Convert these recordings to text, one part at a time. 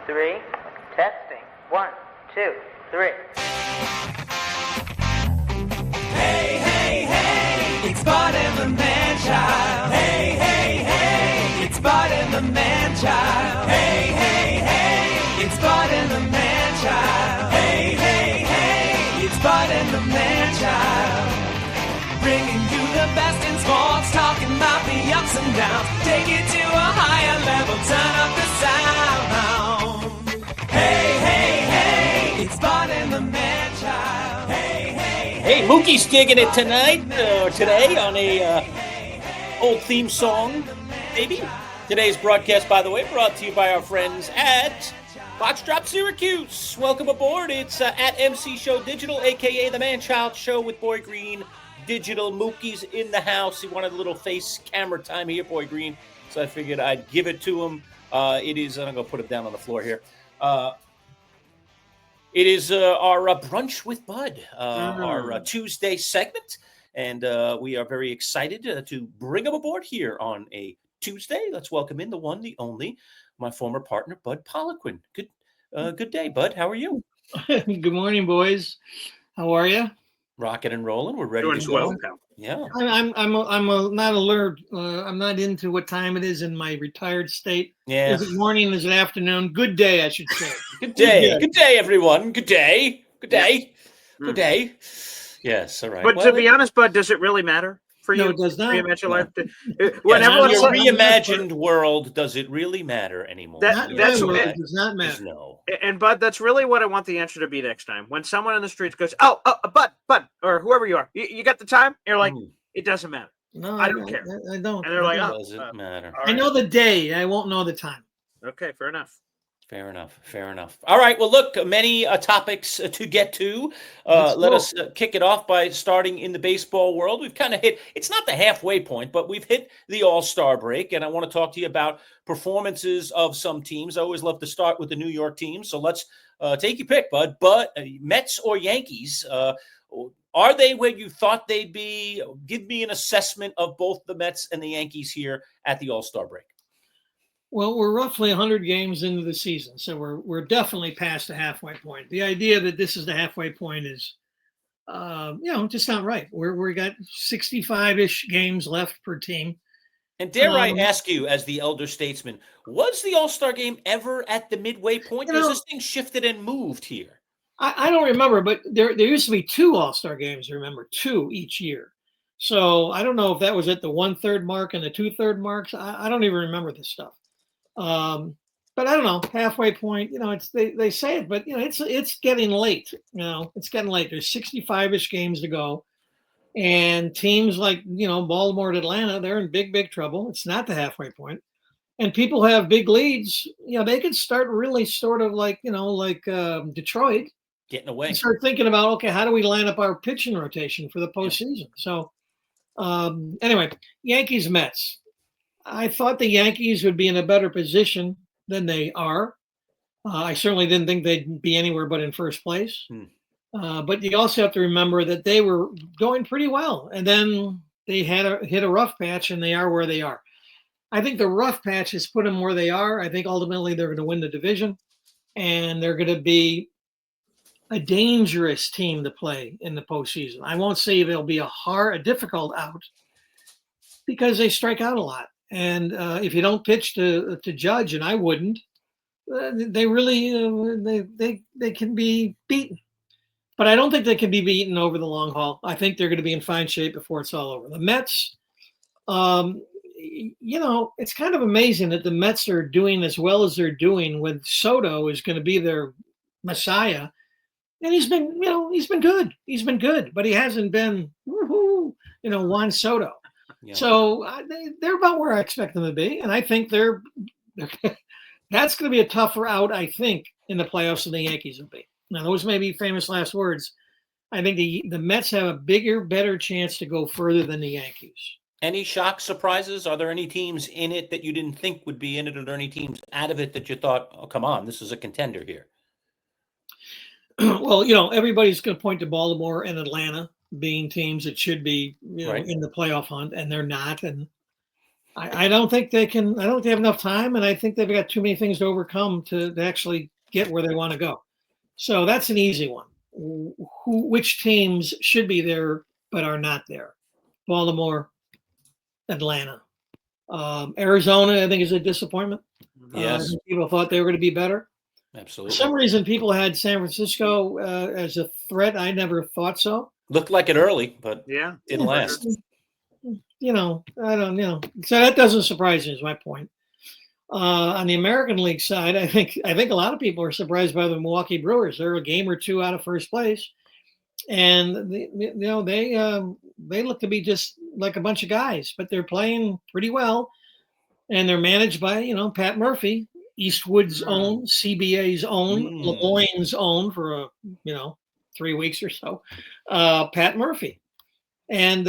three. Testing. 1, 2, 3. Hey, hey, hey, it's Bud and the Manchild. Hey, hey, hey, it's Bud and the Manchild. Hey, hey, hey, it's Bud and the Manchild. Hey, hey, hey, it's Bud and the Manchild. Bringing you the best in sports, talking about the ups and downs. Take it to a higher level, turn up the sound. Hey, hey, hey, it's Bud and the Manchild. Hey, hey, Hey, Mookie's digging it tonight, today on a old theme song, maybe. Today's broadcast, by the way, brought to you by our friends at Box Drop Syracuse. Welcome aboard. It's at MC Show Digital, a.k.a. The Manchild Show with Boy Green Digital. Mookie's in the house. He wanted a little face camera time here, Boy Green, so I figured I'd give it to him. I'm going to put it down on the floor here. It is our Brunch with Bud, our Tuesday segment, and we are very excited to bring him aboard here on a Tuesday. Let's welcome in the one, the only, my former partner, Bud Poliquin. Good day, Bud. How are you? Good morning, boys. How are you? Rocking and rolling. We're ready Doing to go. well, pal. Yeah. I'm not alert. I'm not into what time it is in my retired state. Yeah. Is it morning? Is it afternoon? Good day, I should say. Good day. Good day, everyone. Good day. Good day. Yeah. Good day. Yes. All right. But to be honest, Bud, does it really matter for you? No, it does not. Reimagine your life. Yes, When in everyone your says, reimagined world, does it really matter anymore? That- Not that's my what- word, it does not matter. No. and Bud, that's really what I want the answer to be next time. When someone in the streets goes, Bud, or whoever you are, you got the time? You're like, it doesn't matter. No, I don't care. I don't. And they're like, I oh, don't. Doesn't matter. all I know the day. I won't know the time. Okay, fair enough. Fair enough. Fair enough. All right. Well, look, many topics to get to. Let us kick it off by starting in the baseball world. We've kind of hit, it's not the halfway point, but we've hit the All-Star break, and I want to talk to you about performances of some teams. I always love to start with the New York team, so let's take your pick, Bud. But Mets or Yankees, are they where you thought they'd be? Give me an assessment of both the Mets and the Yankees here at the All-Star break. Well, we're roughly 100 games into the season, so we're definitely past the halfway point. The idea that this is the halfway point is, just not right. We got 65-ish games left per team. And dare I ask you, as the elder statesman, was the All-Star game ever at the midway point? Because this thing shifted and moved here. I don't remember, but there used to be 2 All-Star games, remember, 2 each year. So I don't know if that was at the 1/3 mark and the 2/3 marks. I don't even remember this stuff. But I don't know, halfway point, it's they say it, but it's getting late. It's getting late. There's 65-ish games to go. And teams like, Baltimore and Atlanta, they're in big trouble. It's not the halfway point. And people have big leads. They could start really sort of like Detroit. Getting away. And start thinking about, okay, how do we line up our pitching rotation for the postseason? So anyway, Yankees, Mets. I thought the Yankees would be in a better position than they are. I certainly didn't think they'd be anywhere but in first place. But you also have to remember that they were going pretty well. And then they hit a rough patch, and they are where they are. I think the rough patch has put them where they are. I think ultimately they're going to win the division, and they're going to be a dangerous team to play in the postseason. I won't say they'll be a difficult out because they strike out a lot. And if you don't pitch to Judge, and I wouldn't, they really they can be beaten. But I don't think they can be beaten over the long haul. I think they're going to be in fine shape before it's all over. The Mets, it's kind of amazing that the Mets are doing as well as they're doing when Soto is going to be their messiah. And he's been good. He's been good, but he hasn't been, Juan Soto. Yeah. So they're about where I expect them to be, and I think that's going to be a tougher out, I think, in the playoffs than the Yankees will be. Now, those may be famous last words. I think the Mets have a better chance to go further than the Yankees. Any shock surprises? Are there any teams in it that you didn't think would be in it? Are there any teams out of it that you thought, oh, come on, this is a contender here? Well, everybody's going to point to Baltimore and Atlanta being teams that should be, in the playoff hunt, and they're not. And I don't think they can. I don't think they have enough time, and I think they've got too many things to overcome to actually get where they want to go. So that's an easy one. Which teams should be there but are not there? Baltimore, Atlanta, Arizona. I think is a disappointment. Yes, People thought they were going to be better. absolutely. For some reason, people had San Francisco as a threat. I never thought so. Looked like it early, but Yeah. didn't last. I don't. So that doesn't surprise me. Is my point. On the American League side, I think a lot of people are surprised by the Milwaukee Brewers. They're a game or two out of first place, and they look to be just like a bunch of guys, but they're playing pretty well, and they're managed by Pat Murphy, Eastwood's own, CBA's own, Lemoyne's own for 3 weeks or so, Pat Murphy, and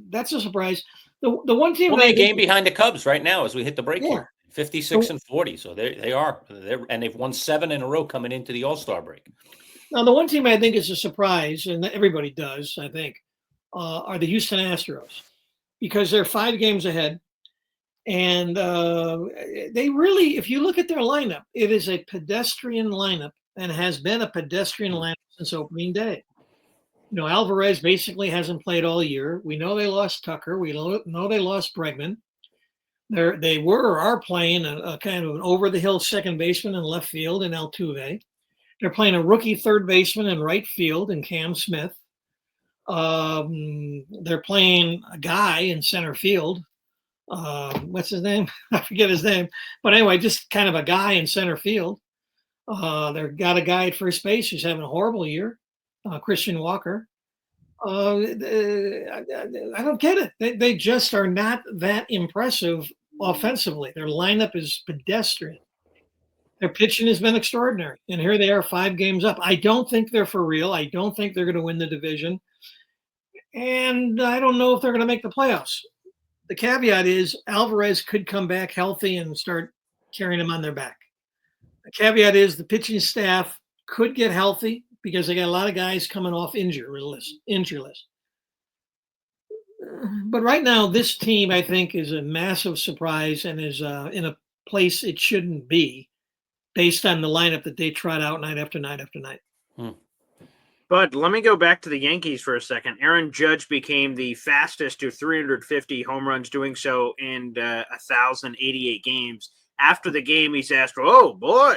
that's a surprise. The one team only a game behind the Cubs right now as we hit the break here, 56-40. So they are, and they've won 7 in a row coming into the All-Star break. Now, the one team I think is a surprise, and everybody does, I think, are the Houston Astros, because they're 5 games ahead. And they really, if you look at their lineup, it is a pedestrian lineup and has been a pedestrian lineup since opening day. Alvarez basically hasn't played all year. We know they lost Tucker. We know they lost Bregman. They are playing a kind of an over-the-hill second baseman in left field in Altuve. They're playing a rookie third baseman in right field in Cam Smith. They're playing a guy in center field. What's his name? I forget his name. But anyway, just kind of a guy in center field. They've got a guy at first base who's having a horrible year, Christian Walker. I don't get it. They just are not that impressive offensively. Their lineup is pedestrian. Their pitching has been extraordinary. And here they are 5 games up. I don't think they're for real. I don't think they're going to win the division. And I don't know if they're going to make the playoffs. The caveat is Alvarez could come back healthy and start carrying them on their back. The caveat is the pitching staff could get healthy because they got a lot of guys coming off injury list. But right now, this team, I think, is a massive surprise and is in a place it shouldn't be based on the lineup that they trot out night after night after night. Bud, let me go back to the Yankees for a second. Aaron Judge became the fastest to 350 home runs, doing so in 1,088 games. After the game, he's asked, "Oh boy,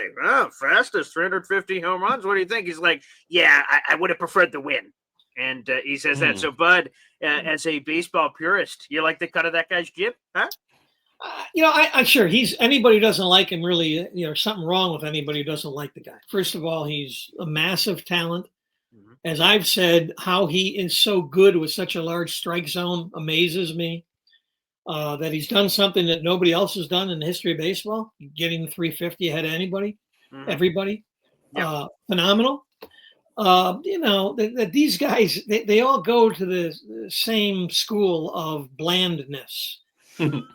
fastest 350 home runs. What do you think?" He's like, "Yeah, I would have preferred the win." And he says that. So, Bud, as a baseball purist, you like the cut of that guy's jib, huh? I'm sure anybody who doesn't like him really, something wrong with anybody who doesn't like the guy. First of all, he's a massive talent. As I've said, how he is so good with such a large strike zone amazes me. That he's done something that nobody else has done in the history of baseball, getting 350 ahead of everybody. Yeah. Phenomenal. That these guys, they all go to the same school of blandness.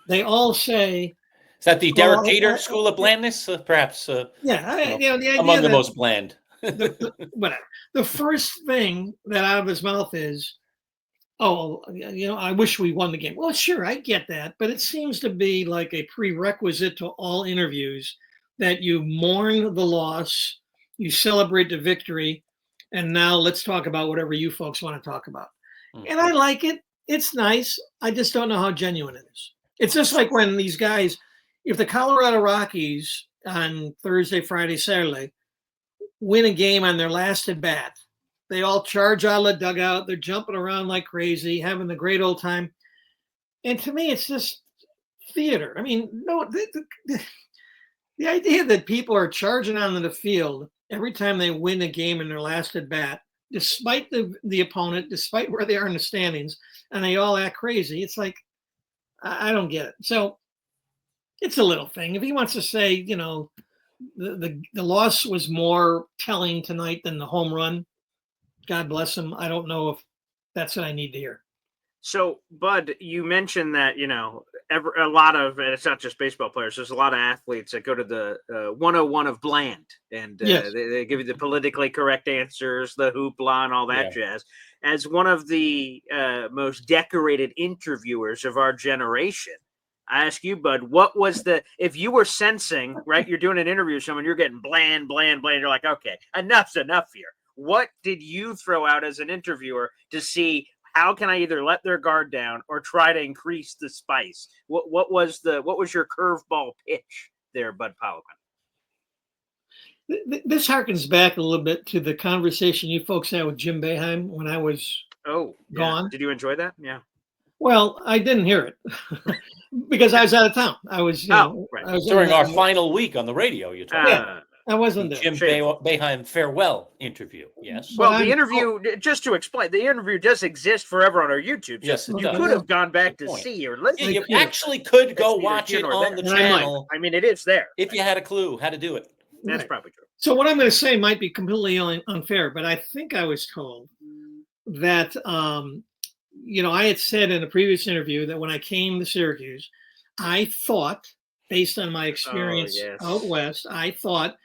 They all say, is that the Derek Jeter school of blandness? Perhaps. The idea among the most bland. Whatever. The first thing that out of his mouth is, I wish we won the game. Well, sure, I get that, but it seems to be like a prerequisite to all interviews that you mourn the loss, you celebrate the victory, and now let's talk about whatever you folks want to talk about. And I like it. It's nice. I just don't know how genuine it is. It's just like when these guys, if the Colorado Rockies on Thursday, Friday, Saturday win a game on their last at bat, they all charge out of the dugout. They're jumping around like crazy, having a great old time. And to me, it's just theater. I mean, no, the idea that people are charging onto the field every time they win a game in their last at bat, despite the opponent, despite where they are in the standings, and they all act crazy. It's like, I don't get it. So it's a little thing. If he wants to say, the loss was more telling tonight than the home run, God bless him. I don't know if that's what I need to hear. So, Bud, you mentioned that, a lot of, and it's not just baseball players, there's a lot of athletes that go to the 101 of bland, and yes. they give you the politically correct answers, the hoopla, and all that jazz. As one of the most decorated interviewers of our generation, I ask you, Bud, what was if you were sensing, right, you're doing an interview with someone, you're getting bland, you're like, okay, enough's enough here. What did you throw out as an interviewer to see how can I either let their guard down or try to increase the spice? What was your curveball pitch there, Bud Poliquin? This harkens back a little bit to the conversation you folks had with Jim Boeheim when I was gone. Did you enjoy that? Yeah. Well, I didn't hear it because I was out of town. I was, right. I was During our final week on the radio, you told me. I wasn't there. Jim Boeheim farewell interview. Yes. Well, the interview, just to explain, the interview does exist forever on our YouTube. Yes, it you does. could have gone back to see or listen. You actually could go watch it on the channel. I mean, it is there. If you had a clue how to do it. That's probably true. So what I'm going to say might be completely unfair, but I think I was told that, I had said in a previous interview that when I came to Syracuse, I thought, based on my experience out west, I thought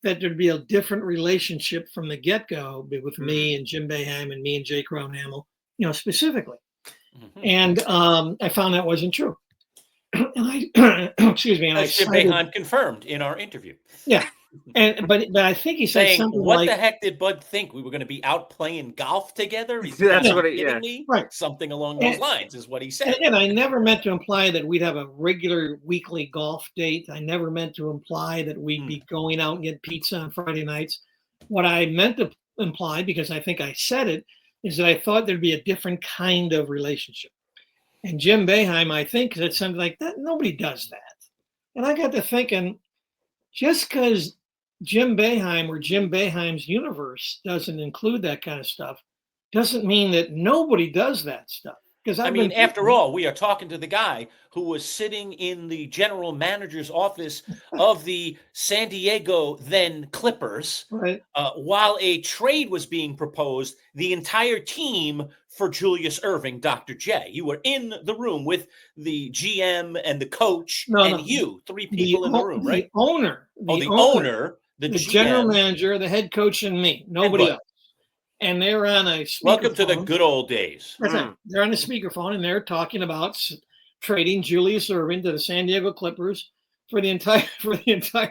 that there'd be a different relationship from the get-go with me and Jim Boeheim and me and Jay Cronhamel, specifically. And I found that wasn't true. And I, excuse me. As Jim Boeheim confirmed in our interview. Yeah. But I think he said something what like, the heck did Bud think? We were going to be out playing golf together? That's what it, me? Right. Something along those lines is what he said. And I never meant to imply that we'd have a regular weekly golf date. I never meant to imply that we'd be going out and get pizza on Friday nights. What I meant to imply, because I think I said it, is that I thought there'd be a different kind of relationship. And Jim Boeheim, I think, said something like that. Nobody does that. And I got to thinking, just because Jim Boeheim or Jim Boeheim's universe doesn't include that kind of stuff doesn't mean that nobody does that stuff. Because after all, we are talking to the guy who was sitting in the general manager's office of the San Diego then Clippers, right. While a trade was being proposed, the entire team for Julius Erving, Dr. J. You were in the room with the GM and the coach you, three people in the room, right? The owner, the GM, general manager, the head coach, and me. Nobody else. And they're on a speakerphone. Welcome to the good old days. That's it. They're on a speakerphone, and they're talking about trading Julius Erving to the San Diego Clippers for the entire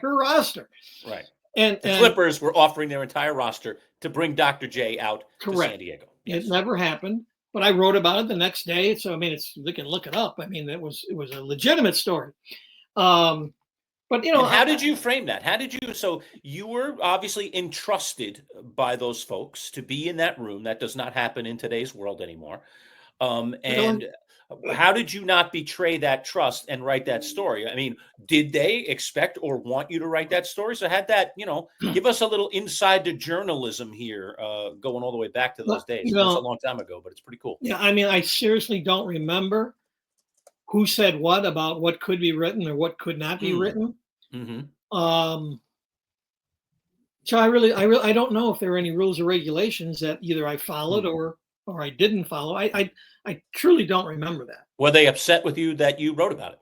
roster. Right. And the Clippers were offering their entire roster to bring Dr. J out to San Diego. Yes. It never happened, but I wrote about it the next day. So you can look it up. It was a legitimate story. But how did you frame that? So you were obviously entrusted by those folks to be in that room. That does not happen in today's world anymore. And how did you not betray that trust and write that story? Did they expect or want you to write that story? So had that, give us a little inside the journalism here, going all the way back to those days. That's a long time ago, but it's pretty cool. Yeah, I seriously don't remember who said what about what could be written or what could not be written. So I don't know if there are any rules or regulations that either I followed or I didn't follow. I truly don't remember that. Were they upset with you that you wrote about it?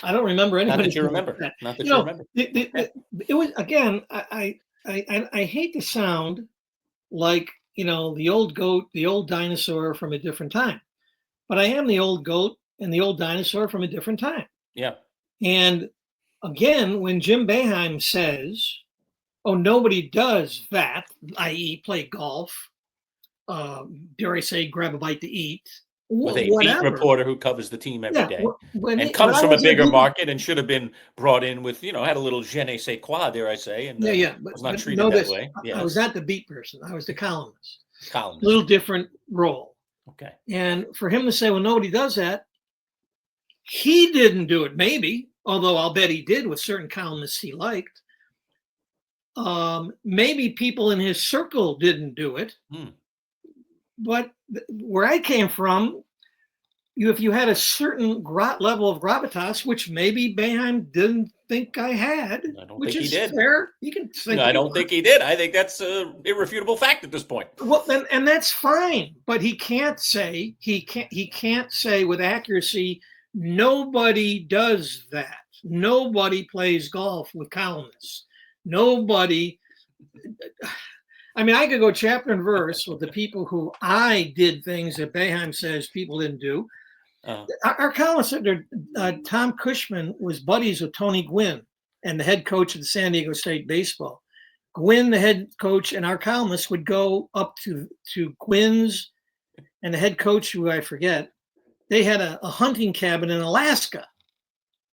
I don't remember anybody. Not that you remember. Not that you remember. It was, again, I hate to sound like, the old goat, the old dinosaur from a different time, but I am the old goat and the old dinosaur from a different time. Yeah. And again, when Jim Boeheim says, oh, nobody does that, i.e. play golf, dare I say, grab a bite to eat. With a beat reporter who covers the team every day and comes from a bigger market and should have been brought in with, had a little je ne sais quoi, dare I say, and was not treated that way. Yes. I was not the beat person. I was the columnist. A little different role. Okay. And for him to say, well, nobody does that, he didn't do it, maybe, although I'll bet he did with certain columnists he liked. Maybe people in his circle didn't do it. But where I came from, if you had a certain level of gravitas, which maybe Boeheim didn't think I had, which is fair. You can think. I don't think he did. I think that's an irrefutable fact at this point. Well, and that's fine. But he can't say with accuracy, nobody does that. Nobody plays golf with columnists. Nobody. I could go chapter and verse with the people who I did things that Boeheim says people didn't do. Our columnist, Tom Cushman, was buddies with Tony Gwynn and the head coach of the San Diego State baseball. Gwynn, the head coach, and our columnist would go up to Gwynn's, and the head coach, who I forget, they had a hunting cabin in Alaska,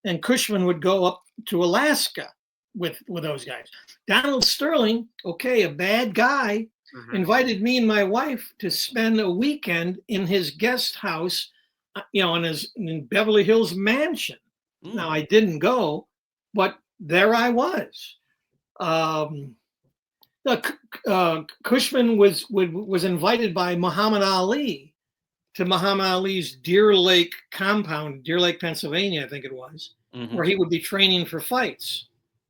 and Cushman would go up to Alaska with those guys. Donald Sterling, okay, a bad guy, invited me and my wife to spend a weekend in his guest house, in Beverly Hills mansion. Now, I didn't go, but there I was. Cushman was invited by Muhammad Ali to Muhammad Ali's Deer Lake compound, Deer Lake, Pennsylvania, I think it was, where he would be training for fights.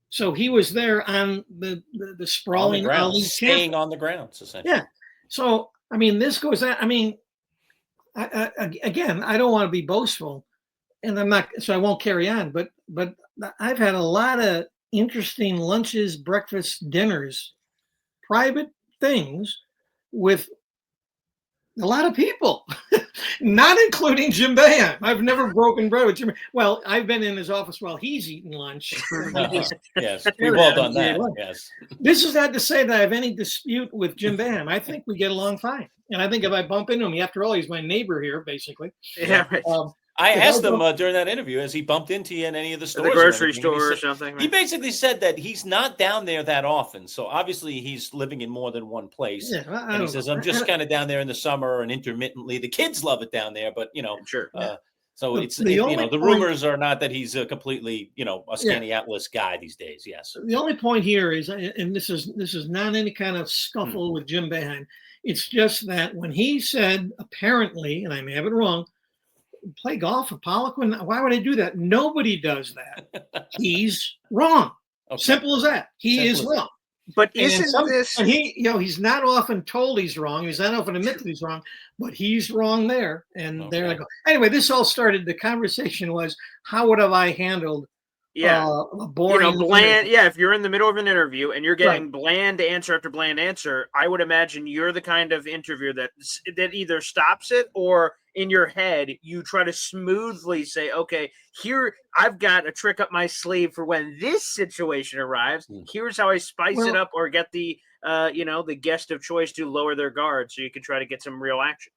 So he was there on the sprawling Ali staying on the grounds, essentially. Yeah. So this goes out. Again, I don't want to be boastful, and I'm not, so I won't carry on. But I've had a lot of interesting lunches, breakfasts, dinners, private things with a lot of people, not including Jim Boeheim. I've never broken bread with Jim. Well, I've been in his office while he's eating lunch. Yes, we've all done that. Yes. This is not to say that I have any dispute with Jim Boeheim. I think we get along fine. And I think if I bump into him, after all, he's my neighbor here, basically. Yeah. I asked him during that interview, has he bumped into you in any of the stores? The grocery store or something? Right? He basically said that he's not down there that often. So obviously he's living in more than one place. Yeah, and he says, I'm just kind of down there in the summer and intermittently. The kids love it down there, but, Sure. So the rumors are not that he's a completely, a Skaneateles guy these days. Yes. The only point here is, and this is not any kind of scuffle with Jim Boeheim. It's just that when he said, apparently, and I may have it wrong, play golf with Poliquin, why would I do that? Nobody does that. He's wrong. Okay. Simple as that. He is wrong. But and he's not often told he's wrong. He's not often admitted he's wrong, but he's wrong there. And there I go. Anyway, this all started, the conversation was, how would have I handled a boring bland. Yeah, if you're in the middle of an interview and you're getting bland answer after bland answer, I would imagine you're the kind of interviewer that either stops it, or in your head you try to smoothly say, okay, here I've got a trick up my sleeve for when this situation arrives. Here's how I spice it up, or get the the guest of choice to lower their guard so you can try to get some real action.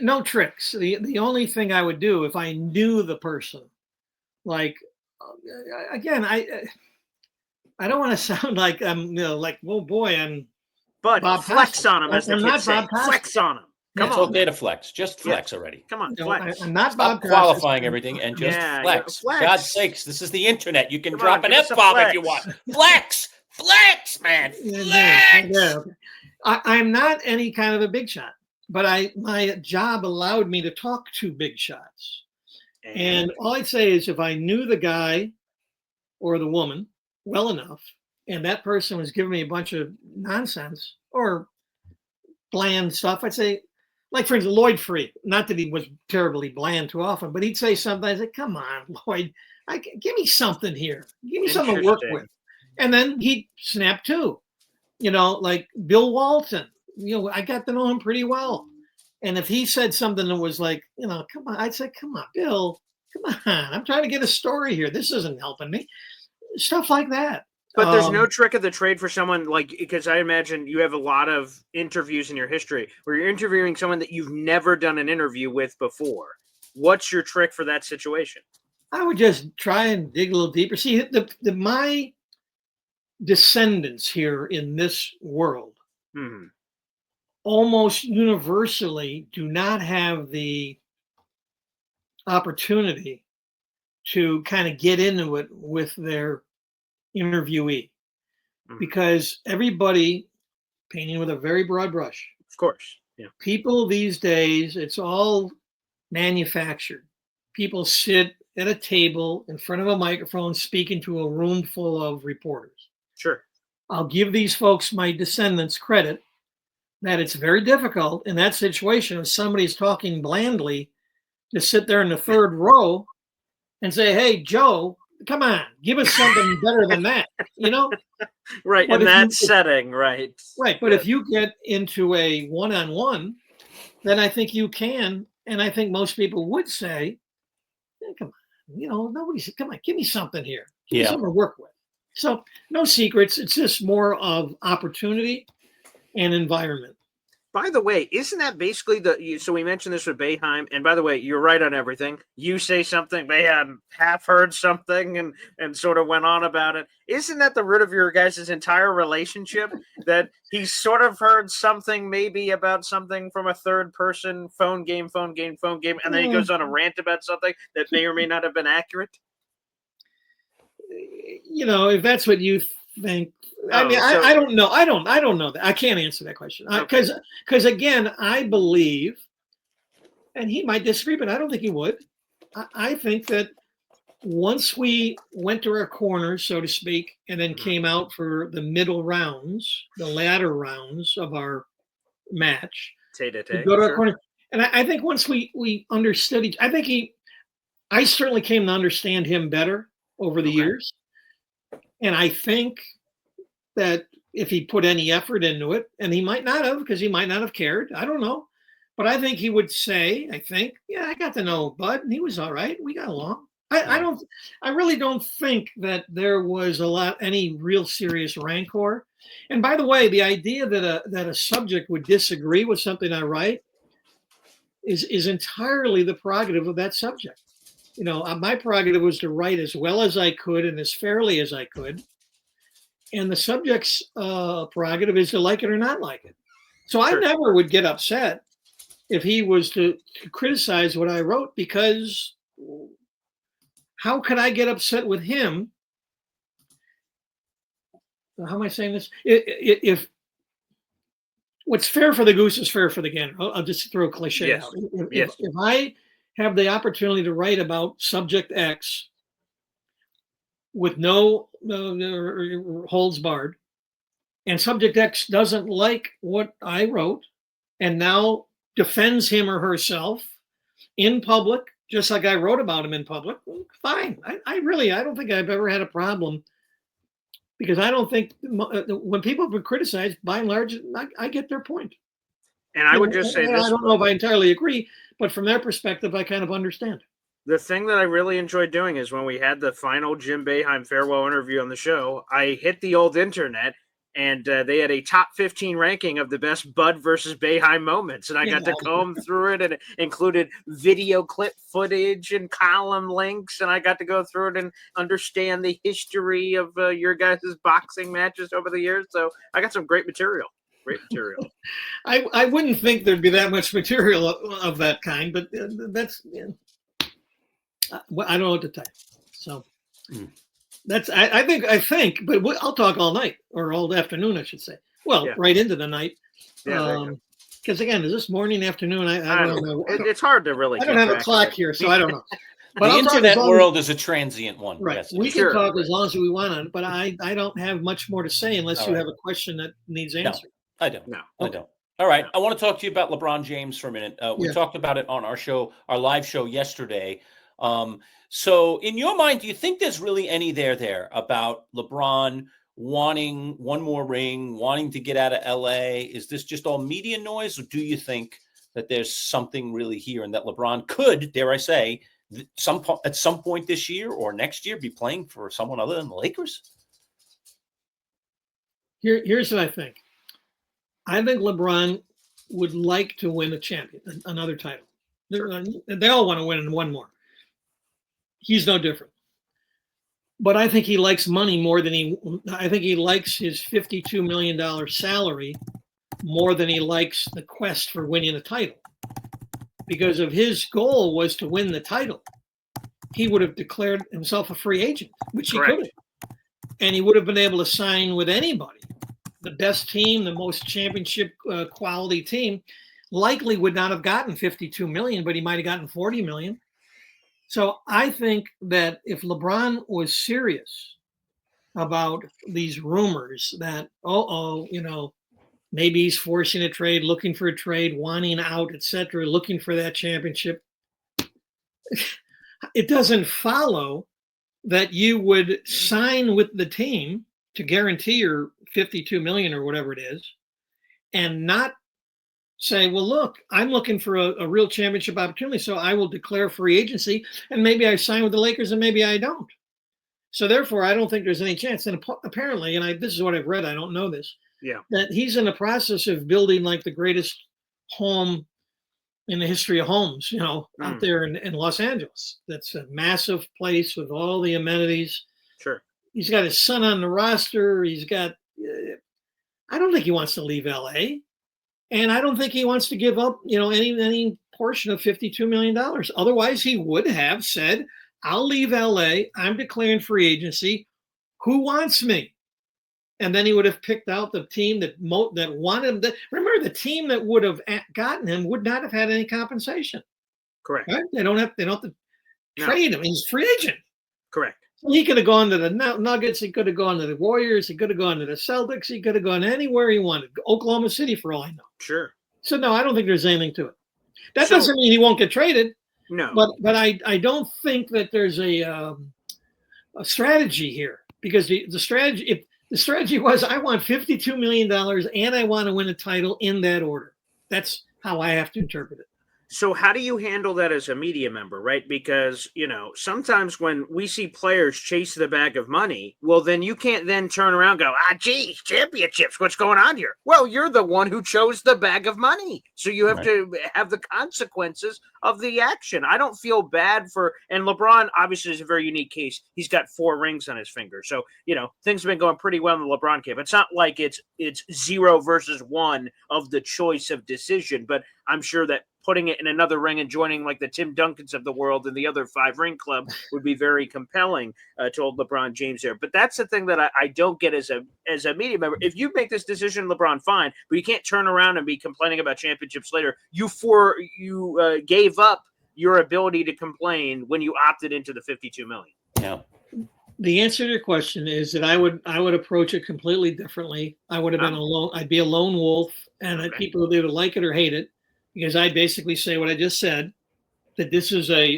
No tricks. The only thing I would do if I knew the person, like, again, I don't want to sound like I'm, oh boy, I'm But Bob flex Costas. on him, as the kids say. Flex on him. Come on. It's okay to flex. Just flex already. Come on, flex. I'm not Stop Bob qualifying everything and just flex. flex. For God's sakes, this is the internet. You can drop an F-bomb if you want. Flex! Flex, man! Flex! Okay. I'm not any kind of a big shot, but my job allowed me to talk to big shots. And all I'd say is, if I knew the guy or the woman well enough, and that person was giving me a bunch of nonsense or bland stuff, I'd say, like, for instance, Lloyd Free, not that he was terribly bland too often, but he'd say something. I'd say, come on, Lloyd, give me something here. Give me something to work with. And then he'd snap too. Like Bill Walton, I got to know him pretty well. And if he said something that was like, come on, I'd say, come on, Bill, come on. I'm trying to get a story here. This isn't helping me. Stuff like that. But there's no trick of the trade for someone, like, because I imagine you have a lot of interviews in your history where you're interviewing someone that you've never done an interview with before. What's your trick for that situation? I would just try and dig a little deeper. See, my descendants here in this world almost universally do not have the opportunity to kind of get into it with their interviewee, because everybody painting with a very broad brush. Of course. Yeah. People these days, it's all manufactured. People sit at a table in front of a microphone speaking to a room full of reporters. Sure. I'll give these folks, my descendants, credit that it's very difficult in that situation if somebody's talking blandly to sit there in the third row and say, hey, Joe, come on, give us something better than that, Right, but in that setting, right. Right, but if you get into a one-on-one, then I think you can And I think most people would say, come on, come on, give me something here. Give me something to work with. So no secrets. It's just more of opportunity and environment. By the way, isn't that basically so we mentioned this with Boeheim, and by the way, you're right on everything. You say something, Boeheim half heard something and sort of went on about it. Isn't that the root of your guys' entire relationship? That he sort of heard something maybe about something from a third person, phone game, and then he goes on a rant about something that may or may not have been accurate? If that's what you think. I don't know. I don't know that. I can't answer that question because again, I believe, and he might disagree, but I don't think he would. I think that once we went to our corners, so to speak, and then came out for the middle rounds, the latter rounds of our match, we go to our corner, and I think once we understood I certainly came to understand him better over the years, and I think that if he put any effort into it, and he might not have, because he might not have cared, I don't know, but I think he would say, yeah, I got to know Bud, and he was all right. We got along. I really don't think that there was any real serious rancor. And by the way, the idea that a subject would disagree with something I write is entirely the prerogative of that subject. My prerogative was to write as well as I could and as fairly as I could. And the subject's prerogative is to like it or not like it. So I never would get upset if he was to criticize what I wrote, because how could I get upset with him? How am I saying this? If what's fair for the goose is fair for the gander. I'll just throw a cliche out. If I have the opportunity to write about subject X with no holds barred, and subject X doesn't like what I wrote and now defends him or herself in public, just like I wrote about him in public, fine. I don't think I've ever had a problem, because I don't think when people have been criticized, by and large, I get their point. And I would just say this. I don't know if I entirely agree, but from their perspective, I kind of understand. The thing that I really enjoyed doing is when we had the final Jim Boeheim farewell interview on the show, I hit the old internet, and they had a top 15 ranking of the best Bud versus Boeheim moments. And I got to comb through it, and it included video clip footage and column links. And I got to go through it and understand the history of your guys' boxing matches over the years. So I got some great material. I wouldn't think there'd be that much material of that kind, but that's... I don't know what to tell you. So that's, I think, but I'll talk all night, or all afternoon, I should say. Well, right into the night. Because again, is this morning, afternoon? I don't know. It's hard to really. I don't have a clock here, so I don't know. But the internet world is a transient one. Right. Yes, we can talk as long as we want on it, but I don't have much more to say unless you have a question that needs answered. No, I don't. No, I don't. All right. I want to talk to you about LeBron James for a minute. We talked about it on our live show yesterday. So in your mind, do you think there's really any there about LeBron wanting one more ring, wanting to get out of LA? Is this just all media noise, or do you think that there's something really here, and that LeBron could, dare I say, at some point this year or next year be playing for someone other than the Lakers? Here's what I think. I think LeBron would like to win another title. They all want to win one more. He's no different. But I think he likes money more than I think he likes his $52 million salary more than he likes the quest for winning a title. Because if his goal was to win the title, he would have declared himself a free agent, which he could have. And he would have been able to sign with anybody. The best team, the most championship quality team, likely would not have gotten $52 million, but he might have gotten $40 million. So I think that if LeBron was serious about these rumors that, maybe he's forcing a trade, looking for a trade, wanting out, etc., looking for that championship, it doesn't follow that you would sign with the team to guarantee your $52 million or whatever it is, and not say, well, look, I'm looking for a real championship opportunity, so I will declare free agency, and maybe I sign with the Lakers and maybe I don't. So therefore, I don't think there's any chance. And apparently, and this is what I've read, I don't know this, that he's in the process of building like the greatest home in the history of homes, out there in Los Angeles. That's a massive place with all the amenities. Sure. He's got his son on the roster. He's got, I don't think he wants to leave LA. And I don't think he wants to give up, any portion of $52 million. Otherwise, he would have said, I'll leave LA. I'm declaring free agency. Who wants me? And then he would have picked out the team that wanted him. Remember, the team that would have gotten him would not have had any compensation. Correct. Right? They don't have to trade him. He's a free agent. Correct. He could have gone to the Nuggets. He could have gone to the Warriors. He could have gone to the Celtics. He could have gone anywhere he wanted. Oklahoma City, for all I know. Sure. So no, I don't think there's anything to it. That doesn't mean he won't get traded. No. But I don't think that there's a strategy here, because the strategy was, I want $52 million and I want to win a title in that order. That's how I have to interpret it. So how do you handle that as a media member, right? Because, sometimes when we see players chase the bag of money, well, then you can't then turn around and go, geez, championships, what's going on here? Well, you're the one who chose the bag of money. So you have to have the consequences of the action. I don't feel bad and LeBron obviously is a very unique case. He's got 4 rings on his finger. So, things have been going pretty well in the LeBron camp. It's not like it's 0 versus 1 of the choice of decision, but I'm sure that putting it in another ring and joining like the Tim Duncans of the world and the other 5-ring club would be very compelling to old LeBron James there. But that's the thing that I don't get as a media member. If you make this decision, LeBron, fine, but you can't turn around and be complaining about championships later. You gave up your ability to complain when you opted into the $52 million. Yeah. The answer to your question is that I would approach it completely differently. I would have been alone. I'd be a lone wolf, and people would either like it or hate it. Because I basically say what I just said, that this is a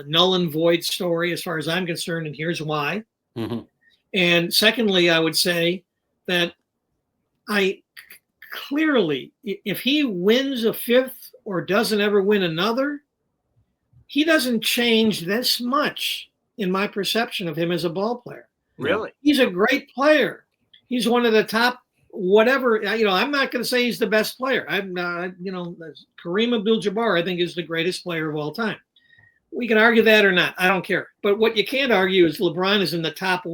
null and void story as far as I'm concerned, and here's why. Mm-hmm. And secondly, I would say that I clearly, if he wins a 5th or doesn't ever win another, he doesn't change this much in my perception of him as a ball player. Really? He's a great player. He's one of the top whatever, I'm not going to say he's the best player. I'm not, Kareem Abdul-Jabbar, I think, is the greatest player of all time. We can argue that or not. I don't care. But what you can't argue is LeBron is in the top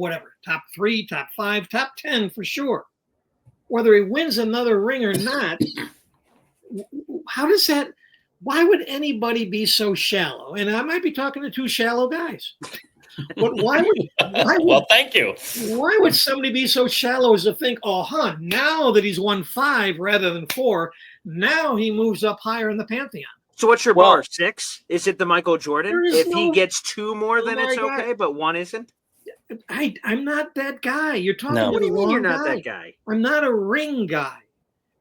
3, top 5, top 10 for sure. Whether he wins another ring or not, why would anybody be so shallow? And I might be talking to 2 shallow guys. But well, thank you. Why would somebody be so shallow as to think, now that he's won 5 rather than 4, now he moves up higher in the pantheon? So what's your bar? 6? Is it the Michael Jordan? If he gets 2 more, then it's okay, but 1 isn't? I'm not that guy. You're talking What do to you the mean wrong you're not guy. that guy? I'm not a ring guy.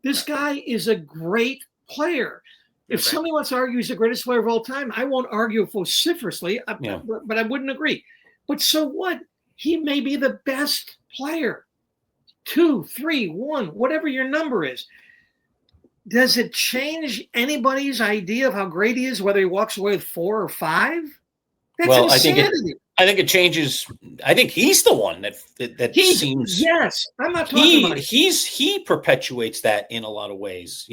This guy is a great player. If somebody wants to argue he's the greatest player of all time, I won't argue vociferously, but I wouldn't agree. But so what? He may be the best player. 2, 3, 1, whatever your number is. Does it change anybody's idea of how great he is, whether he walks away with 4 or 5? That's insanity. I think it changes. I think he's the one that seems. Yes, I'm not talking about. He perpetuates that in a lot of ways.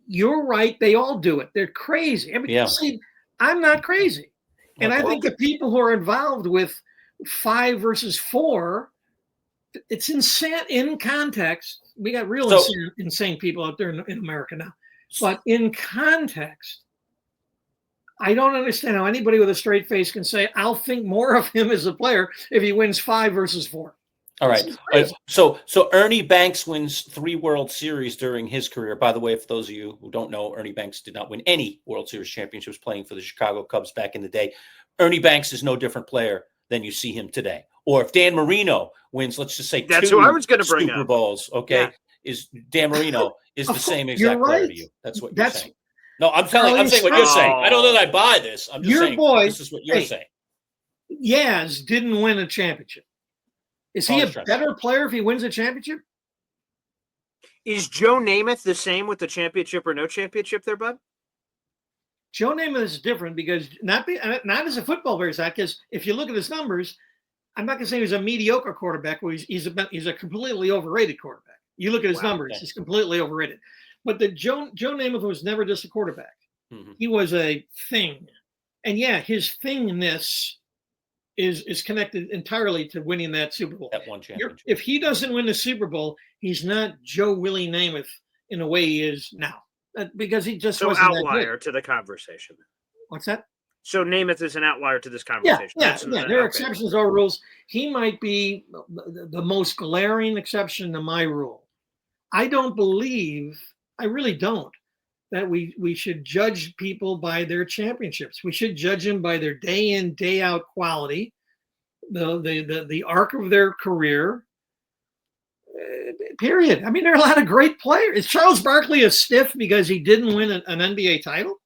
You're right. They all do it. They're crazy. See, I'm not crazy. And I think the people who are involved with 5 versus 4, it's insane in context. We got real insane people out there in America now. But in context, I don't understand how anybody with a straight face can say, I'll think more of him as a player if he wins 5 versus 4. All right. So Ernie Banks wins 3 World Series during his career. By the way, for those of you who don't know, Ernie Banks did not win any World Series championships playing for the Chicago Cubs back in the day. Ernie Banks is no different player than you see him today. Or if Dan Marino wins, let's just say 2 who I was gonna bring Super up. Bowls, okay, Yeah. is Dan Marino is the same You're exact player right. to you. That's what you're That's saying. No, I'm saying what you're saying. I don't know that I buy this. I'm just Your saying boy- this is what you're saying. Yaz didn't win a championship. Is he a better player if he wins a championship? Is Joe Namath the same with the championship or no championship there, Bud? Joe Namath is different because not as a football player, Zach, because if you look at his numbers, I'm not going to say he's a mediocre quarterback. Well, he's a completely overrated quarterback. You look at his numbers; he's completely overrated. But the Joe Namath was never just a quarterback. Mm-hmm. He was a thing, and yeah, his thingness is connected entirely to winning that Super Bowl. That one championship. If he doesn't win the Super Bowl, he's not Joe Willie Namath in the way he is now, because he just wasn't outlier that good. To the conversation. What's that? So Namath is an outlier to this conversation. Yeah. There are exceptions or rules. He might be the most glaring exception to my rule. I really don't, that we should judge people by their championships. We should judge them by their day in, day out quality, the arc of their career. Period. I mean, there are a lot of great players. Is Charles Barkley a stiff because he didn't win an NBA title?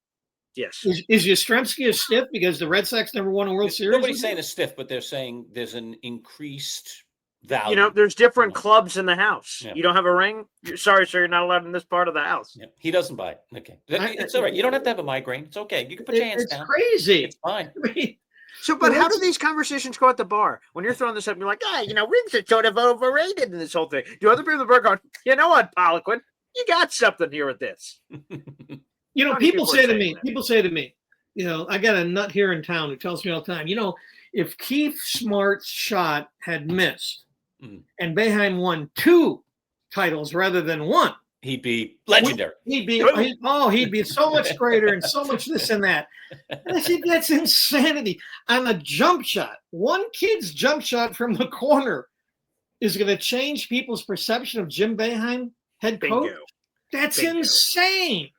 Yes. Is Yastrzemski a stiff because the Red Sox never won a World Series? Nobody's saying a stiff, but they're saying there's an increased value. There's different clubs in the house. Yeah. You don't have a ring? Sorry, sir, you're not allowed in this part of the house. Yeah. He doesn't buy it. Okay. It's all right. You don't have to have a migraine. It's okay. You can put your hands down. It's crazy. It's fine. I mean, but how do these conversations go at the bar? When you're throwing this up, you're like, rings are sort of overrated in this whole thing. Do other people at the bar going, you know what, Poliquin? You got something here with this. People say to me, I got a nut here in town who tells me all the time, if Keith Smart's shot had missed and Boeheim won 2 titles rather than 1, he'd be legendary. He'd be so much greater and so much this and that. And I said, that's insanity. On a jump shot, one kid's jump shot from the corner is going to change people's perception of Jim Boeheim, head coach. Bingo. That's insane.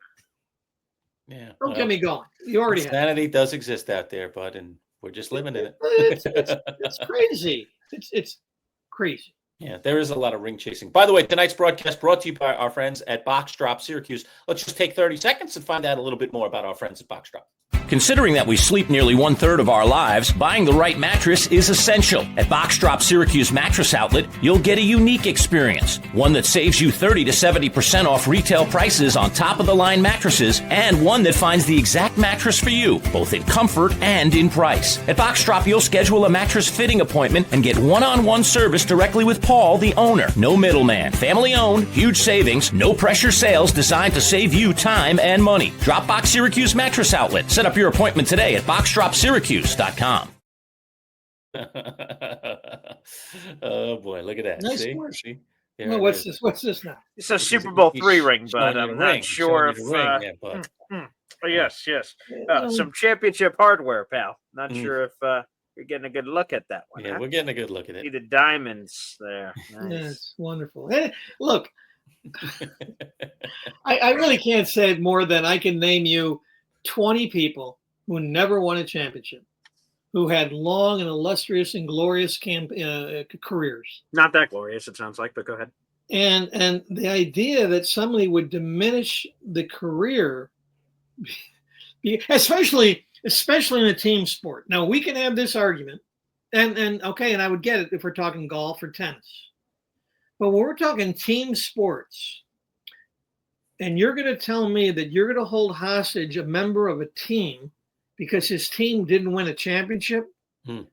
Yeah, Don't get me going. You already have. Insanity does exist out there, Bud, and we're just living in it. It's crazy. It's crazy. Yeah, there is a lot of ring chasing. By the way, tonight's broadcast brought to you by our friends at Box Drop Syracuse. Let's just take 30 seconds and find out a little bit more about our friends at Box Drop. Considering that we sleep nearly 1/3 of our lives, buying the right mattress is essential. At Box Drop Syracuse Mattress Outlet, you'll get a unique experience. One that saves you 30 to 70% off retail prices on top-of-the-line mattresses, and one that finds the exact mattress for you, both in comfort and in price. At Box Drop, you'll schedule a mattress fitting appointment and get one-on-one service directly with Paul, the owner. No middleman. Family-owned, huge savings, no-pressure sales designed to save you time and money. Dropbox Syracuse Mattress Outlet. Set up your appointment today at boxdropsyracuse.com. Oh boy, look at that. Nice See? work. See? Well, what's this now? It's a Super Bowl III ring, but I'm not sure if. Yes. Some championship hardware, pal. Not sure if you're getting a good look at that one. Yeah, we're getting a good look at it. See the diamonds there. Nice. Yeah, it's wonderful. And look, I really can't say more than I can name you 20 people who never won a championship, who had long and illustrious and glorious careers. Not that glorious, it sounds like, but go ahead. And the idea that somebody would diminish the career, especially in a team sport. Now, we can have this argument, and I would get it if we're talking golf or tennis. But when we're talking team sports, and you're going to tell me that you're going to hold hostage a member of a team because his team didn't win a championship? Come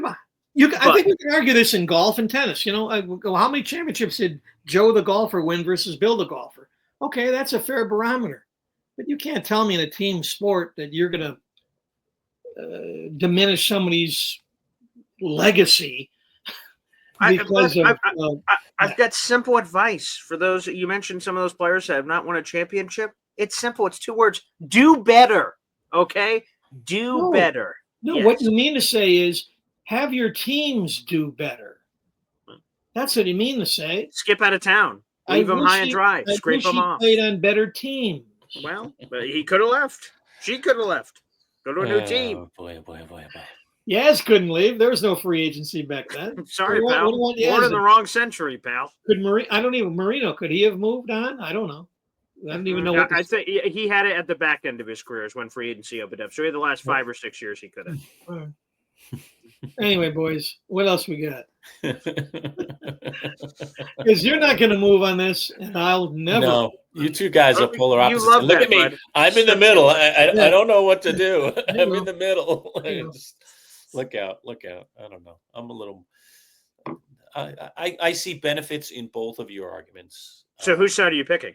on. I think we can argue this in golf and tennis. How many championships did Joe the golfer win versus Bill the golfer? Okay, that's a fair barometer. But you can't tell me in a team sport that you're going to diminish somebody's legacy. I've got simple advice for those. You mentioned some of those players that have not won a championship. It's simple. It's 2 words. Do better. Okay? Do better. No, yes. What you mean to say is have your teams do better. That's what you mean to say. Skip out of town. Leave them high and dry. Scrape them off. Played on better teams. Well, but he could have left. She could have left. Go to a new team. Boy. Yaz couldn't leave. There was no free agency back then. Sorry, pal. Born in the wrong century, pal. Marino, could he have moved on? I don't know. I don't even know. I think he had it at the back end of his career when free agency opened up. So he had the last 5 or 6 years he could have. Anyway, boys, what else we got? Because you're not going to move on this, and I'll never. No, you two guys are polar You opposites. love And look that, at me. bud. I'm in the middle. I don't know what to do. I'm know. in the middle. You know. Just look out. I don't know. I'm a little. I see benefits in both of your arguments. So whose side are you picking?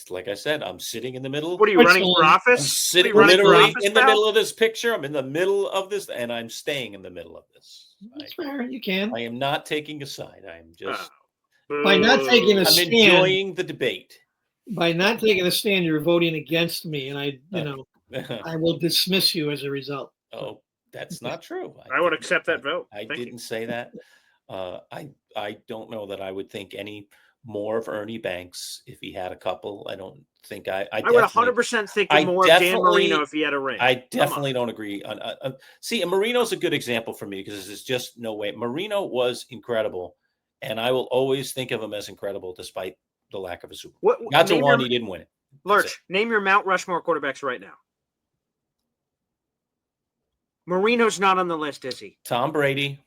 Like I said, I'm sitting in the middle. What are you Which running for one? office? I'm sitting What are you running for literally office, in the pal? middle of this picture. I'm in the middle of this, and I'm staying in the middle of this. That's fair. You can. I am not taking a side. I am just. By not taking a I'm stand, enjoying the debate. by not taking a stand, you're voting against me, and I will dismiss you as a result. Oh, that's not true. I would accept that vote. I Thank you. didn't say that. I don't know that I would think any more of Ernie Banks if he had a couple. I don't think I would 100% think more of Dan Marino if he had a ring. I definitely don't agree. See, and Marino's a good example for me because there's just no way. Marino was incredible, and I will always think of him as incredible despite the lack of a Super Bowl. Not to one, he didn't win it. Lerch, name your Mount Rushmore quarterbacks right now. Marino's not on the list, is he? Tom Brady.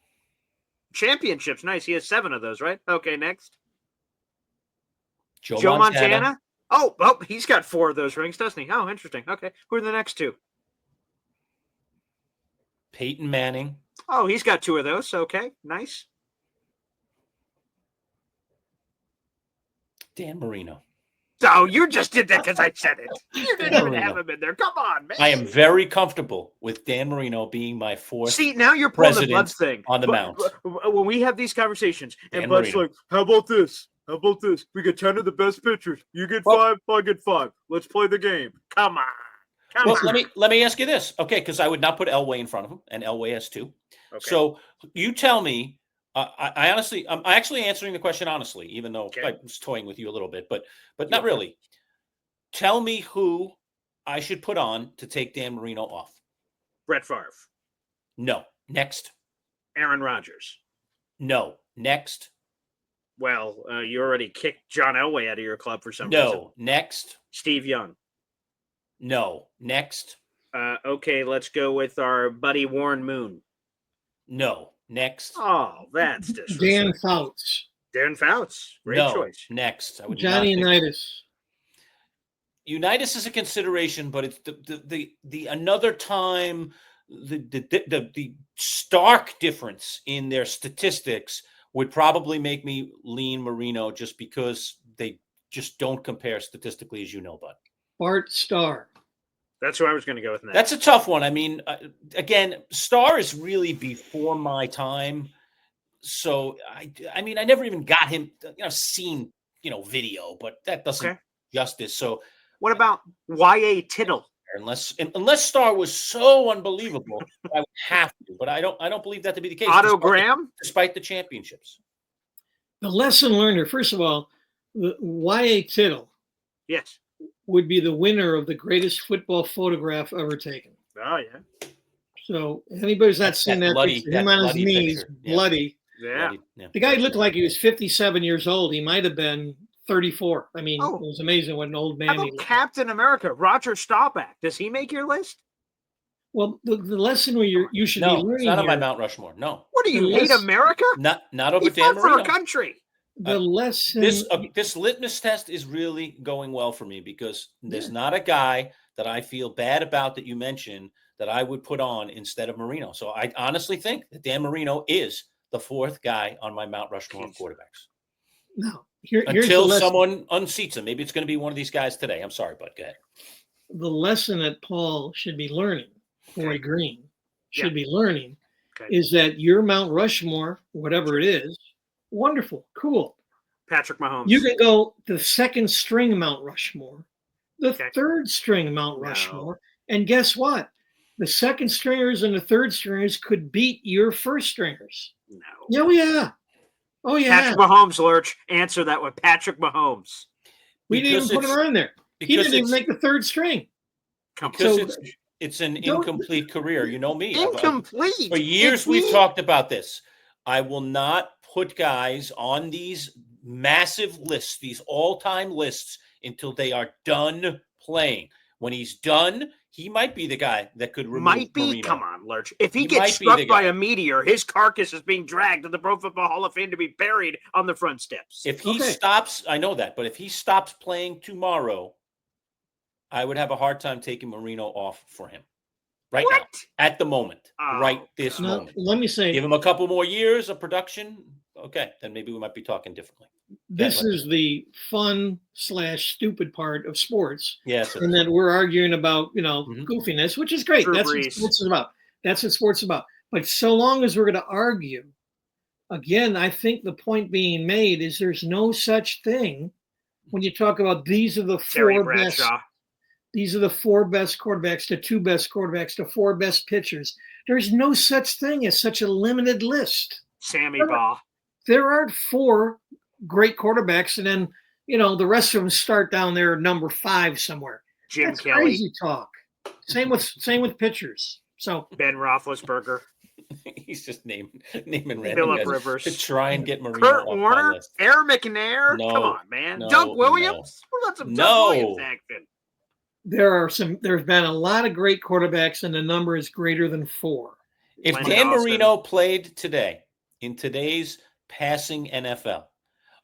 Championships, nice. He has 7 of those, right? Okay, next. Joe Montana. Oh, he's got 4 of those rings, doesn't he? Oh, interesting. Okay, who are the next 2? Peyton Manning. Oh, he's got 2 of those. Okay, nice. Dan Marino. Oh, you just did that because I said it. You didn't even have him in there. Come on, man. I am very comfortable with Dan Marino being my fourth. See, now you're pulling the president Bud's thing on the mount. When we have these conversations, and Dan Bud's Marino. like, "How about this? How about this? We get 10 of the best pitchers. You get 5, I get 5. Let's play the game. Come on." Well, let me ask you this, okay? Because I would not put Elway in front of him, and Elway has 2. Okay. So you tell me. I honestly, I'm actually answering the question honestly, even though I was toying with you a little bit, but not really. Tell me who I should put on to take Dan Marino off. Brett Favre. No. Next. Aaron Rodgers. No. Next. Well, you already kicked John Elway out of your club for some reason. No. Next. Steve Young. No. Next. Okay, let's go with our buddy Warren Moon. No. Next. Oh, that's disrespectful. Dan Fouts. Dan Fouts. Great choice. Next. I would Johnny Unitas. Unitas is a consideration, but it's the another time the stark difference in their statistics would probably make me lean Marino just because they just don't compare statistically, as you know, Bud. Bart Starr. That's who I was going to go with next. That's a tough one. I mean, again, Starr is really before my time. So, I mean, I never even got him, seen, video, but that doesn't justice. So, what about Y.A. Tittle? Unless Starr was so unbelievable, I would have to. But I don't believe that to be the case. Otto Graham? Despite the championships. The lesson learned, first of all, Y.A. Tittle. Yes. Would be the winner of the greatest football photograph ever taken. Oh, yeah. So anybody's not seen that picture, him on his knees, bloody. Yeah. The guy looked like he was 57 years old. He might have been 34. I mean, it was amazing what an old man How he about looked. Captain America, Roger Staubach? Does he make your list? Well, the lesson where you should be learning. No, it's not on here, my Mount Rushmore. No. What do you hate America? Not over He Dan fought for Marino. our country. The lesson. This litmus test is really going well for me because there's not a guy that I feel bad about that you mentioned that I would put on instead of Marino. So I honestly think that Dan Marino is the 4th guy on my Mount Rushmore of quarterbacks. No, until someone unseats him. Maybe it's going to be one of these guys today. I'm sorry, but go ahead. The lesson that Paul should be learning, Corey Green should be learning, is that your Mount Rushmore, whatever it is, wonderful, cool. Patrick Mahomes. You can go the 2nd string Mount Rushmore, the 3rd string Mount Rushmore, and guess what? The 2nd stringers and the 3rd stringers could beat your 1st stringers. No. Oh, yeah. Oh, yeah. Patrick Mahomes, Lerch. Answer that with Patrick Mahomes. We didn't even put him on there. He didn't even make the 3rd string. Because it's an incomplete career. You know me. Incomplete. For years we've talked about this. I will not put guys on these massive lists, these all-time lists, until they are done playing. When he's done, He might be the guy that could remove Might be. Marino. Come on, Lerch. If he He gets might be struck the by guy. a meteor, his carcass is being dragged to the Pro Football Hall of Fame to be buried on the front steps. If he Okay. stops, I know that, but if he stops playing tomorrow, I would have a hard time taking Marino off for him. Right now, at the moment, Oh, right this Now, moment. let me say, Give him a couple more years of production. Okay, then maybe we might be talking differently. this Bud. is the fun/stupid part of sports. Yes. And then we're arguing about, Mhm. goofiness, which is great. Drew That's what Brees. sports is about. That's what sports is about. But so long as we're going to argue, again, I think the point being made is there's no such thing when you talk about these are the Terry four best. Bradshaw. These are the four best quarterbacks, the two best quarterbacks, the four best pitchers. There's no such thing as such a limited list. Sammy Sure. Baugh. There aren't four great quarterbacks, and then the rest of them start down there number 5 somewhere. Jim That's Kelly. crazy talk. Same with pitchers. So Ben Roethlisberger. He's just naming random Phillip guys Rivers. to try and get Marino Kurt off my Warner. list. Air McNair. No, Come on, man. no, Doug Williams. no. What about some No. Doug Williams action? there's been a lot of great quarterbacks, and the number is greater than 4. If Lenny Dan Austin. Marino played today in today's passing NFL,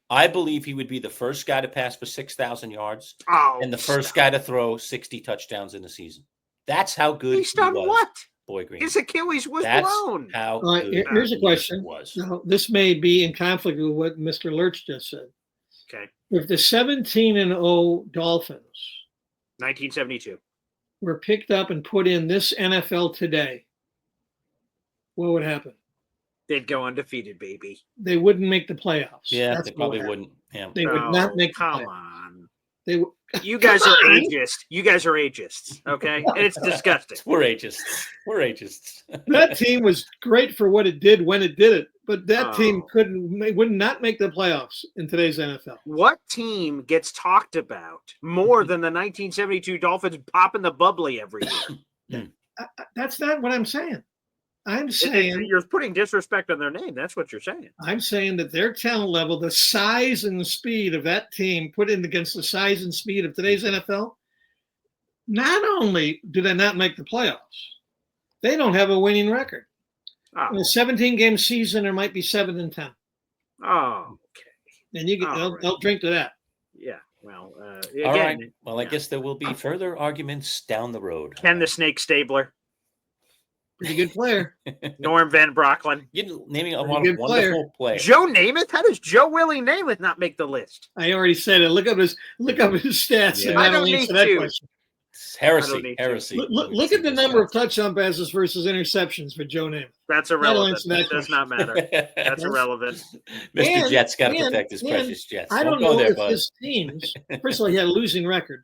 I believe he would be the first guy to pass for 6,000 yards Oh, and the first guy to throw 60 touchdowns in the season. That's how good He's he done was, what? Boy Green. His Achilles was That's blown. how All right, good here's a he question. was. Now, this may be in conflict with what Mr. Lerch just said. Okay. If the 17-0 Dolphins 1972. were picked up and put in this NFL today, what would happen? They'd go undefeated, baby. They wouldn't make the playoffs. Yeah, That's they what probably would happen. wouldn't. Yeah. They would Oh, not make the come playoffs. on. They would. You guys Come are on. ageist. You guys are ageists. Okay. And it's disgusting. We're ageists. We're ageists. That team was great for what it did when it did it, but that team Oh. would not make the playoffs in today's NFL. What team gets talked about more than the 1972 Dolphins popping the bubbly every year? That's not what I'm saying. I'm saying You're putting disrespect on their name. That's what you're saying. that their talent level, the size and the speed of that team put in against the size and speed of today's NFL, not only do they not make the playoffs, they don't have a winning record. In Oh, a 17-game season, there might be 7-10. oh okay. And they'll drink to that. Yeah. Well, All again, right. Well, I yeah. guess there will be further arguments down the road. Ken the Snake Stabler, Pretty good player. Norm Van Brocklin, You're naming a Pretty lot good of wonderful players. Joe Namath. How does Joe Willie Namath not make the list? I already said it. Look up his stats, Yeah. and I that'll don't answer need that to. question. It's I don't heresy. need to. Heresy. Look at the number of touchdown passes versus interceptions for Joe Namath. That's That'll irrelevant. answer that That does not matter. That's irrelevant. Mr. And- Jets got to and- protect his and precious Jets. I don't go know there, if bud. his teams. First of all, he had a losing record.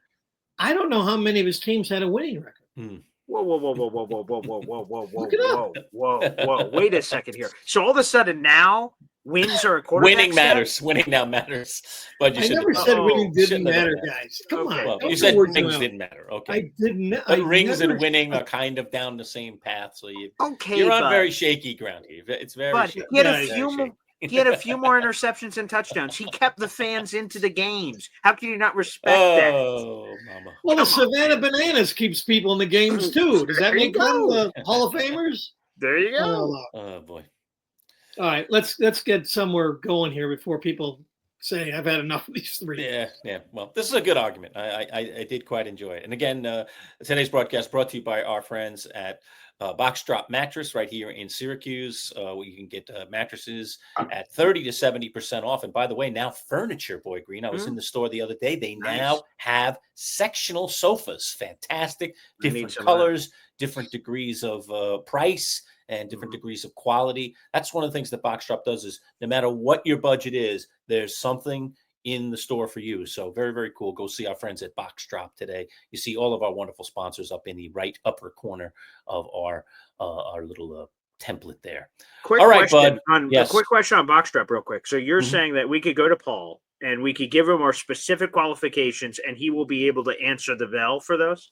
I don't know how many of his teams had a winning record. Whoa, whoa, whoa, whoa, whoa, whoa, whoa, whoa, whoa, whoa, whoa, Look it up. whoa. Wait a second here. So all of a sudden now wins are a quarterback. Winning stat? matters. Winning now matters. But you I should never said winning didn't shouldn't have matter, done that. guys. Come Okay. on. Well, don't you put said words in rings my mouth. didn't matter. Okay. I didn't. But I rings never, and winning are kind of down the same path. So Okay, you're on Bud. very shaky ground here. It's very But shaky. he had Very a few shaky. more. He had a few more interceptions and touchdowns. He kept the fans into the games. How can you not respect that? Oh, mama. Well, the Come on, Savannah man. Bananas keeps people in the games too. Does that There you make them go. the Hall of Famers? There you go. Oh, boy. All right, let's get somewhere going here before people say I've had enough of these three. Yeah. Well, this is a good argument. I did quite enjoy it. And again, today's broadcast brought to you by our friends at Box Drop Mattress right here in Syracuse. Where you can get mattresses at 30 to 70% off. And by the way, now furniture, Boy Green. I was in the store the other day. They Nice. now have sectional sofas. Fantastic. I need Different some of that. colors, different degrees of price, and different degrees of quality. That's one of the things that Box Drop does is no matter what your budget is, there's something in the store for you. So very, very cool. Go see our friends at Box Drop today. You see all of our wonderful sponsors up in the right upper corner of our little template there. Quick All right, question Bud. on Yes. a quick question on Boxstrap, real quick. So you're Mhm. saying that we could go to Paul and we could give him our specific qualifications, and he will be able to answer the bell for those.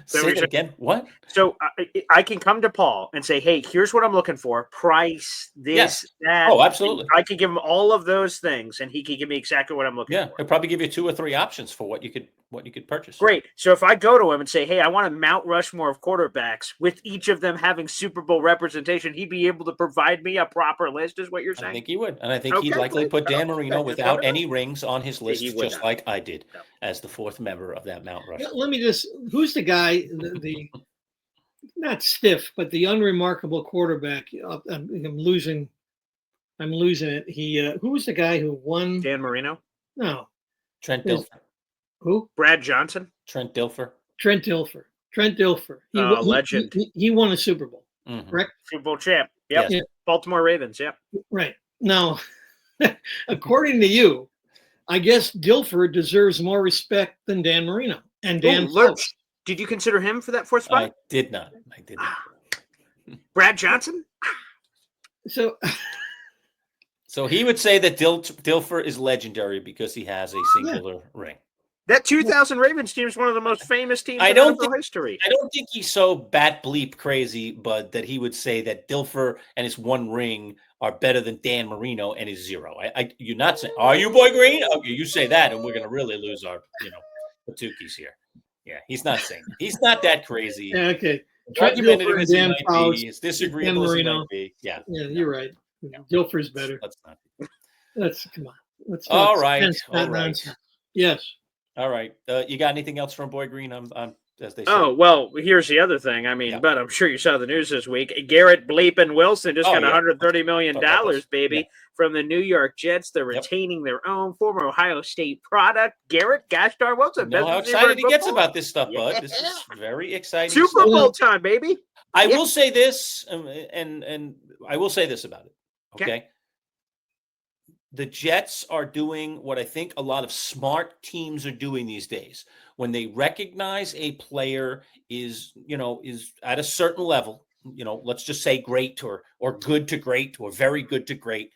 Say that again. What? So I can come to Paul and say, hey, here's what I'm looking for. Price, this, Yes. that. Oh, absolutely. I could give him all of those things, and he could give me exactly what I'm looking Yeah, for. he'll probably give you 2 or 3 options for what you could purchase. Great. So if I go to him and say, hey, I want a Mount Rushmore of quarterbacks with each of them having Super Bowl representation, he'd be able to provide me a proper list, is what you're saying? I think he would. And I think he'd Okay, likely good. put Dan Marino Just without never know. any rings on his list, he would just not. like I did No. as the 4th member of that Mount Rushmore. Let me just, who's the guy, the not stiff, but the unremarkable quarterback? I'm losing it. Who was the guy who won? Dan Marino? No. Trent His- Dilfer. Who? Brad Johnson? Trent Dilfer. Trent Dilfer. Legend. He won a Super Bowl, Mhm. correct? Super Bowl champ. Yep. Yes. Yeah. Baltimore Ravens. Yep. Right. Now, according to you, I guess Dilfer deserves more respect than Dan Marino and Dan Lerch. Did you consider him for that 4th spot? I did not. Brad Johnson? So he would say that Dilfer is legendary because he has a singular ring. That 2000 Ravens team is one of the most famous teams I in don't NFL think- history. I don't think he's so bat bleep crazy, Bud, that he would say that Dilfer and his 1 ring are better than Dan Marino and his 0. You're not saying, are you, Boy Green? Okay, you say that, and we're going to really lose our, Patukis here. Yeah, he's not saying that. He's not that crazy. yeah, okay. As Trent argumentative Dilfer and as he Dan might Fouts, be, as disagreeable Dan as he Marino. might be. Yeah, You're right. Dilfer's better. Let's not. Come on. Let's All right. not nonsense. Yes. All right. You got anything else from Boy Green? I'm as they say. Oh, well, here's the other thing. I mean, Yeah. but I'm sure you saw the news this week. Garrett Bleepin Wilson just got yeah. $130 million, Talk about this. baby, Yeah. from the New York Jets. They're Yep. retaining their own former Ohio State product, Garrett Gosh darn Wilson. You know how Best receiver excited in he gets football. about this stuff, Bud. This is very exciting Super stuff. Bowl time, baby. I Yeah. will say this, and I will say this about it. Okay. The Jets are doing what I think a lot of smart teams are doing these days. When they recognize a player is at a certain level, let's just say great or good to great or very good to great,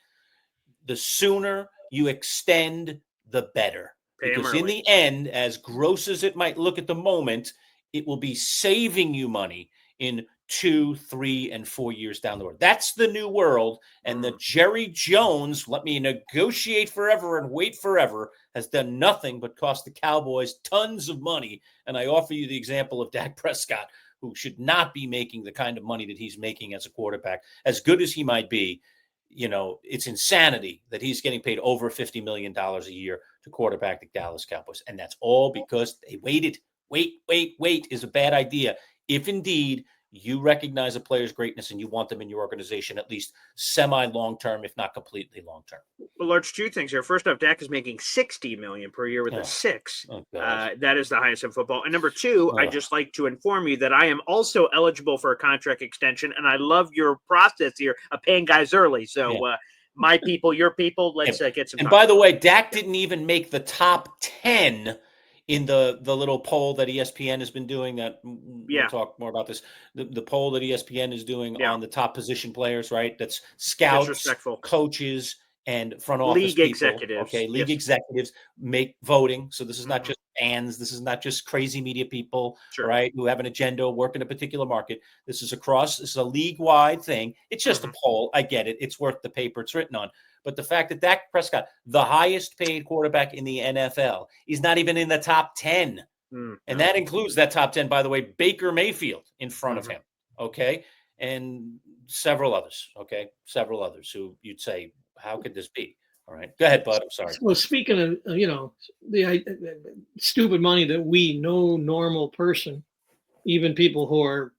the sooner you extend, the better. Pay 'em Because in early. the end, as gross as it might look at the moment, it will be saving you money in 2, 3, and 4 years down the road. That's the new world. And the Jerry Jones, let me negotiate forever and wait forever, has done nothing but cost the Cowboys tons of money. And I offer you the example of Dak Prescott, who should not be making the kind of money that he's making as a quarterback. As good as he might be, it's insanity that he's getting paid over $50 million a year to quarterback the Dallas Cowboys. And that's all because they waited. Wait is a bad idea. If indeed you recognize a player's greatness and you want them in your organization at least semi-long-term, if not completely long-term. Well, Lerch, 2 things here. First off, Dak is making $60 million per year with a 6. Oh, God. That is the highest in football. And number 2, I'd just like to inform you that I am also eligible for a contract extension, and I love your process here of paying guys early. So my people, your people, let's get some. And by the way, Dak didn't even make the top 10 in the little poll that ESPN has been doing. That we'll talk more about this. The poll that ESPN is doing on the top position players, right? That's scouts, coaches, and front office league people. executives. Okay, league executives make voting. So this is not just fans. This is not just crazy media people, right? Who have an agenda, work in a particular market. This is This is a league-wide thing. It's just a poll. I get it. It's worth the paper it's written on. But the fact that Dak Prescott, the highest paid quarterback in the NFL, is not even in the top 10. And that includes that top 10, by the way, Baker Mayfield in front of him. Okay. And several others. Okay. Several others who you'd say, how could this be? All right. Go ahead, Bud. I'm sorry. Well, speaking of, the stupid money that no normal person, even people who are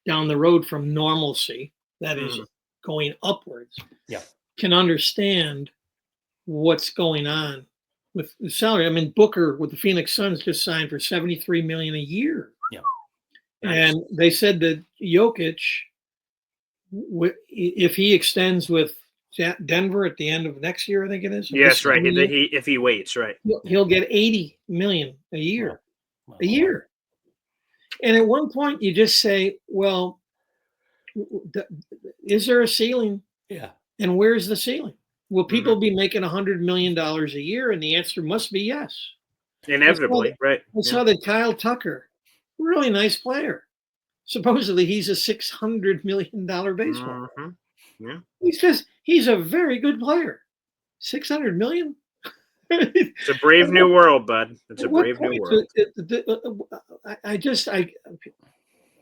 down the road from normalcy, that is going upwards, can understand what's going on with the salary. I mean, Booker with the Phoenix Suns just signed for $73 million a year. Yeah. And they said that Jokic, if he extends with Denver at the end of next year, I think it is. Yes, right. If he waits, right. He'll get $80 million a year. A year. And at one point you just say, well, is there a ceiling? Yeah. And where's the ceiling? Will people be making $100 million a year? And the answer must be yes. Inevitably, right. I saw that Kyle Tucker really nice player. Supposedly he's a $600 million baseball player. Yeah. He's a very good player. 600 million? It's a brave new world, Bud. It's a brave new world.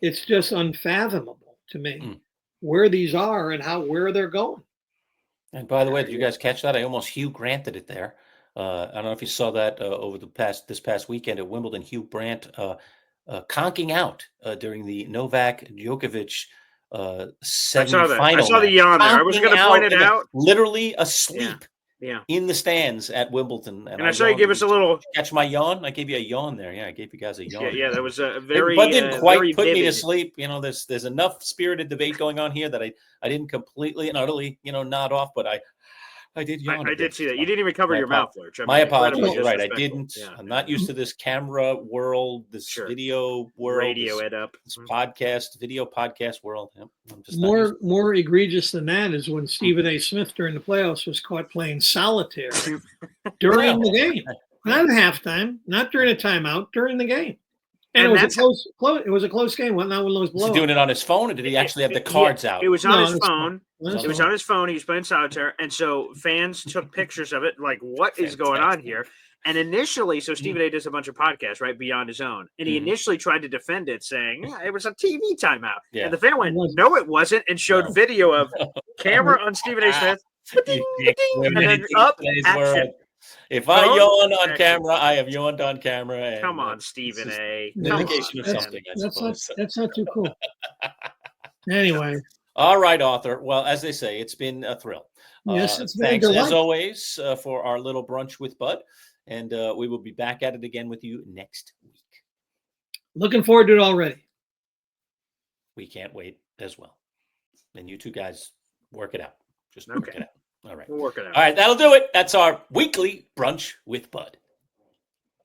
It's just unfathomable to me where these are and where they're going. And by the way, did you guys catch that? I almost Hugh Granted it there. I don't know if you saw that over this past weekend at Wimbledon. Hugh Grant conking out during the Novak Djokovic semifinal. I saw the yawn there. I was going to point it out. Literally asleep. Yeah. In the stands at Wimbledon. And I saw you give us a little. Catch my yawn? I gave you a yawn there. Yeah, I gave you guys a yawn. Yeah, that was a very. But didn't quite very put me to vivid. sleep. There's enough spirited debate going on here that I didn't completely and utterly, nod off, but I did yawn. I did see that. You didn't even cover your mouth, Lurch. My apologies. You're right. I disrespectful. didn't. Yeah. I'm not used to this camera world, this video world, Radio it up. this video podcast world. Yep, I'm just more egregious than that is when Stephen A. Smith during the playoffs was caught playing solitaire during the game, not at halftime, not during a timeout, during the game. And it was a close game. Not one of those blowouts. Was he doing it on his phone, or did he actually have the cards out? It was on his phone. It was on his phone. He was playing solitaire, and so fans took pictures of it. Like, what is going on here? And initially, so Stephen A. does a bunch of podcasts, right, beyond his own, and he initially tried to defend it, saying it was a TV timeout. Yeah. And the fan went, "No, it wasn't," and showed video of camera on Stephen A. Smith, and then up action. If I yawn on camera, I have yawned on camera. And come on, Stephen A. Indication of something. That's not too cool. Anyway. All right, Arthur. Well, as they say, it's been a thrill. Yes, it's been thanks a delight. as always for our little brunch with Bud, and we will be back at it again with you next week. Looking forward to it already. We can't wait as well. And you two guys work it out. Just work it out. All right. We'll work it out. All right, that'll do it. That's our weekly brunch with Bud.